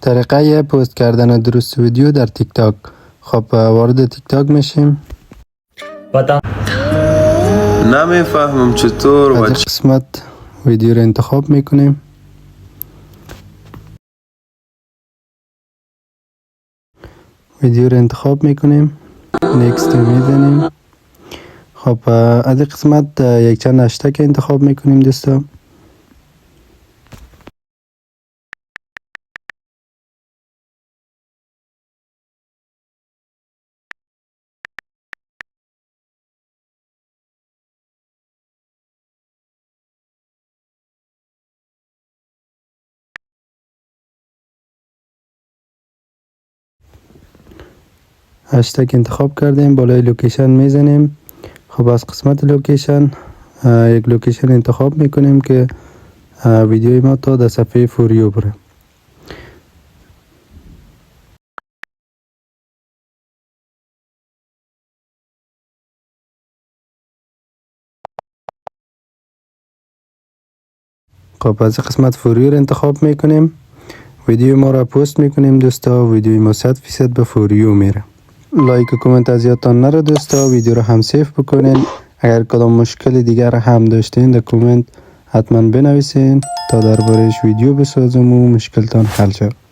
طریقه پست کردن درست ویدیو در تیک تاک. خب وارد تیک تاک میشیم. نمیفهمم چطور از این قسمت ویدیو رو انتخاب میکنیم. ویدیو رو انتخاب میکنیم، نیکست میزنیم. خب از این قسمت یک چند هشتگ انتخاب میکنیم دوستا. هشتگ انتخاب کردیم، بالای لوکیشن میزنیم. خب از قسمت لوکیشن یک لوکیشن انتخاب میکنیم که ویدیوی ما تا در صفحه فوریو بره. خب از قسمت فوریو رو انتخاب میکنیم، ویدیو ما را پست میکنیم دوستا. ویدیوی ما 100% به فوریو میره. لایک و کامنت از یادتان نره دوستا. ویدیو رو هم سیف بکنین. اگر کدام مشکل دیگر هم داشتین در کامنت حتما بنویسین تا دربارهش ویدیو بسازم و مشکلتان حل شد.